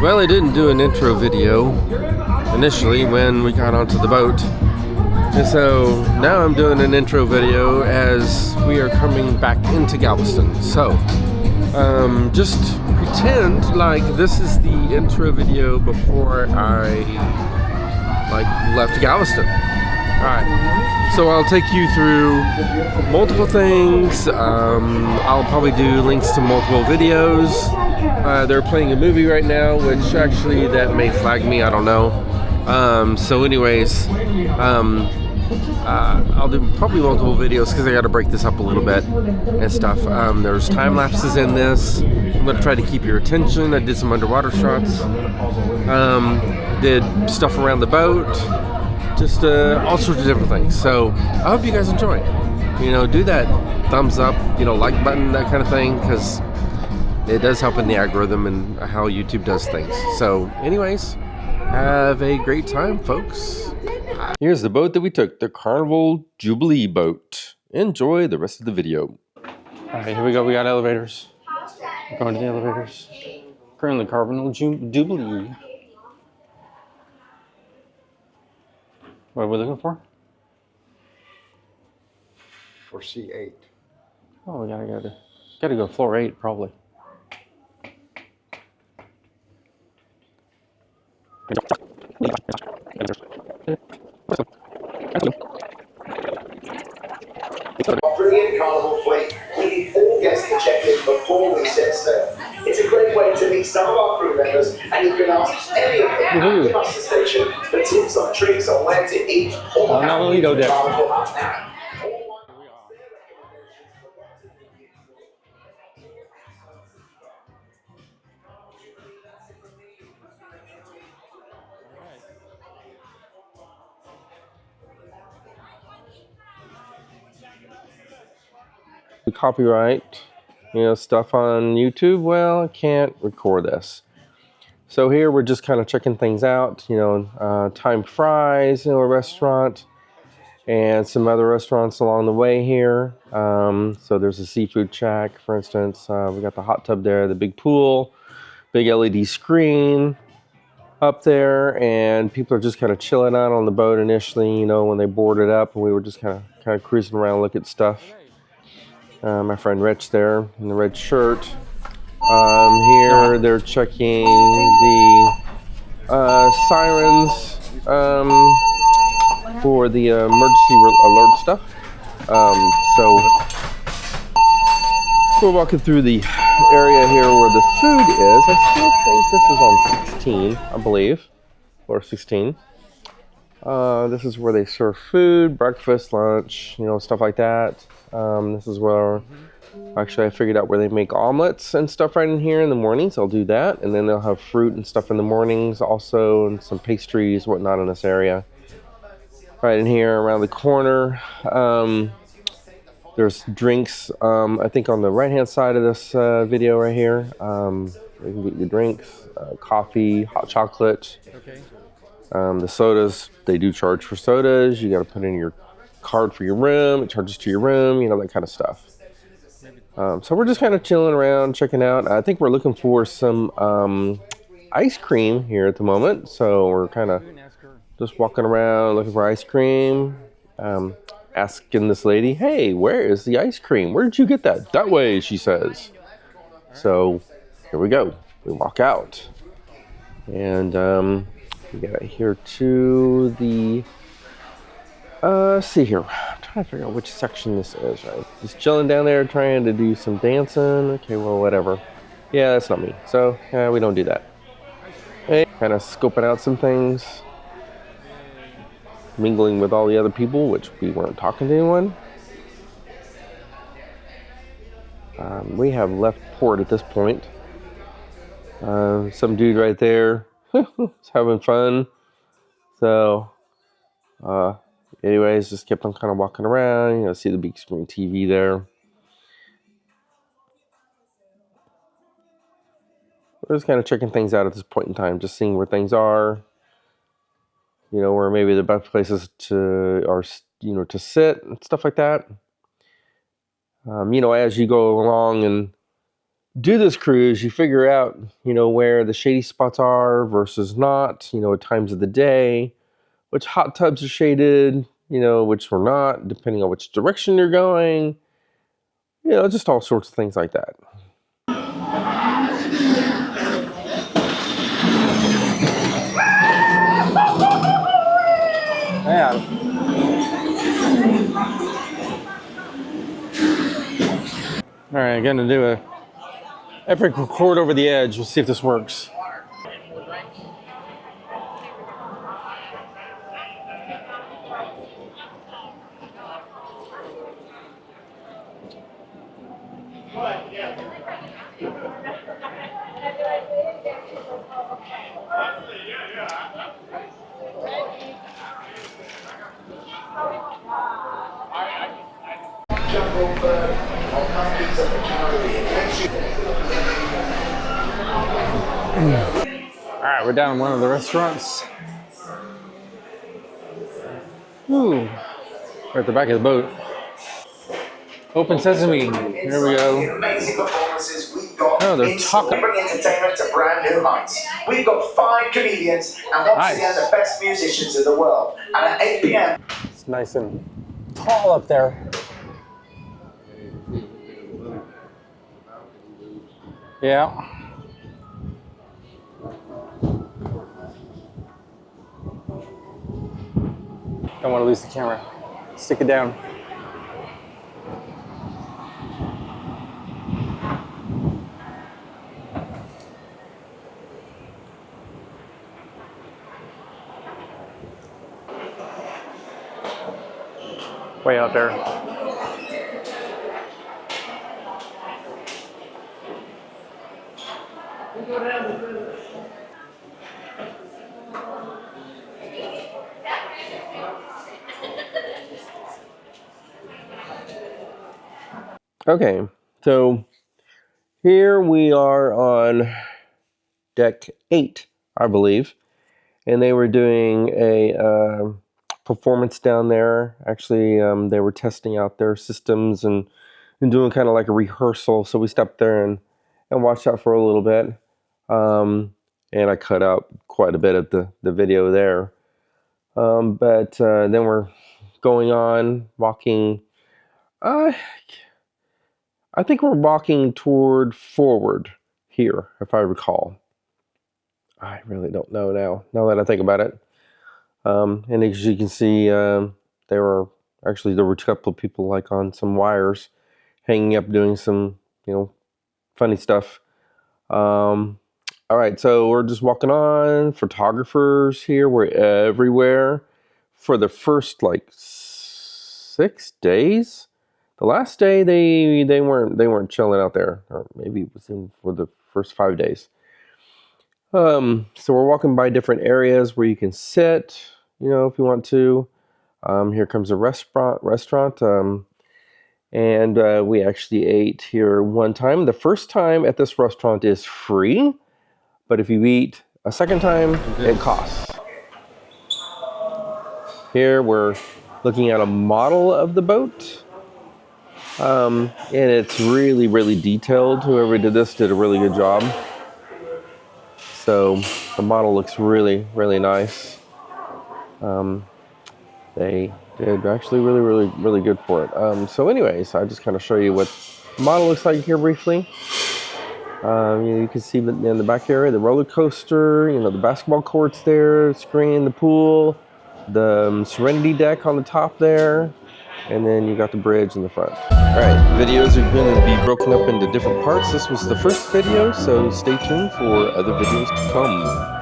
Well, I didn't do an intro video initially when we got onto the boat. And so now I'm doing an intro video as we are coming back into Galveston. So, just pretend like this is the intro video before I left Galveston. Alright, so I'll take you through multiple things. I'll probably do links to multiple videos. They're playing a movie right now, which actually that may flag me, I don't know. So anyways, I'll do probably multiple videos because I got to break this up a little bit and stuff. There's time lapses in this. I'm going to try to keep your attention. I did some underwater shots. Did stuff around the boat. Just all sorts of different things. So I hope you guys enjoy it. You know, do that thumbs up, like button, that kind of thing, because it does help in the algorithm and how YouTube does things. So anyways, have a great time, folks. Here's the boat that we took, the Carnival Jubilee boat. Enjoy the rest of the video. All right, here we go. We got elevators. We're going to the elevators. Currently, Carnival Jubilee. What are we looking for? For C8. Oh, we gotta go floor 8, probably. Brilliant Carnival fleet. We need all guests to check in before we set sail. It's a great way to meet some of our crew members, and you can ask any of them at the bus station for tips or tricks on where to eat or how to use the Carnival app now. Copyright, stuff on YouTube. Well, I can't record this. So here we're just kind of checking things out. Time Fries, a restaurant, and some other restaurants along the way here. So there's a seafood shack, for instance. We got the hot tub there, the big pool, big LED screen up there, and people are just kind of chilling out on the boat initially. When they boarded up, and we were just kind of cruising around, looking at stuff. My friend Rich there in the red shirt. Here they're checking the sirens for the emergency alert stuff. So we're walking through the area here where the food is. I still think this is on 16, I believe, or 16. This is where they serve food, breakfast, lunch, stuff like that. This is where, actually, I figured out where they make omelets and stuff right in here in the mornings. I'll do that. And then they'll have fruit and stuff in the mornings also, and some pastries, whatnot in this area. Right in here around the corner. There's drinks, I think on the right-hand side of this video right here. You can get your drinks, coffee, hot chocolate. Okay. The sodas, they do charge for sodas. You got to put in your card for your room. It charges to your room, that kind of stuff. So we're just kind of chilling around, checking out. I think we're looking for some ice cream here at the moment. So we're kind of just walking around looking for ice cream. Asking this lady, hey, where is the ice cream? Where did you get that? That way, she says. So here we go. We walk out. And we got here to the, let's see here. I'm trying to figure out which section this is, right? Just chilling down there trying to do some dancing. Okay, well, whatever. Yeah, that's not me. So, we don't do that. Hey, kind of scoping out some things. Mingling with all the other people, which we weren't talking to anyone. We have left port at this point. Some dude right there is having fun. So, anyways, just kept on kind of walking around, see the big screen TV there. We're just kind of checking things out at this point in time, just seeing where things are. Where maybe the best places to sit and stuff like that. As you go along and do this cruise, you figure out, where the shady spots are versus not, at times of the day, which hot tubs are shaded, which are not, depending on which direction you're going, just all sorts of things like that. Yeah. All right, gonna do a epic record over the edge. We'll see if this works. All right, we're down in one of the restaurants. Ooh, we're at the back of the boat. Open sesame. Here we go. Amazing performances we've got. Oh, they're talking. Bring entertainment to brand new heights. We've got 5 comedians and once again the best musicians in the world. And at 8 p.m. It's nice and tall up there. Yeah. Don't want to lose the camera. Stick it down. Way out there. Okay, so here we are on deck 8, I believe, and they were doing a performance down there. Actually, they were testing out their systems and doing kind of like a rehearsal. So we stepped there and watched that for a little bit, and I cut out quite a bit of the video there. But then we're going on walking. I think we're walking toward forward here, if I recall. I really don't know now that I think about it. And as you can see, there were a couple of people like on some wires hanging up doing some, funny stuff. All right, so we're just walking on. Photographers here were everywhere for the first 6 days. The last day they weren't chilling out there, or maybe it was for the first 5 days. So we're walking by different areas where you can sit, if you want to. Here comes a restaurant, and we actually ate here one time. The first time at this restaurant is free, but if you eat a second time, it costs. Here we're looking at a model of the boat. And it's really, really detailed. Whoever did this did a really good job. So the model looks really, really nice. They did actually really, really, really good for it. So anyways, I just kind of show you what the model looks like here briefly. You can see in the back area, the roller coaster, the basketball courts there, screen, the pool, the Serenity deck on the top there, and then you got the bridge in the front. Alright, videos are going to be broken up into different parts. This was the first video, so stay tuned for other videos to come.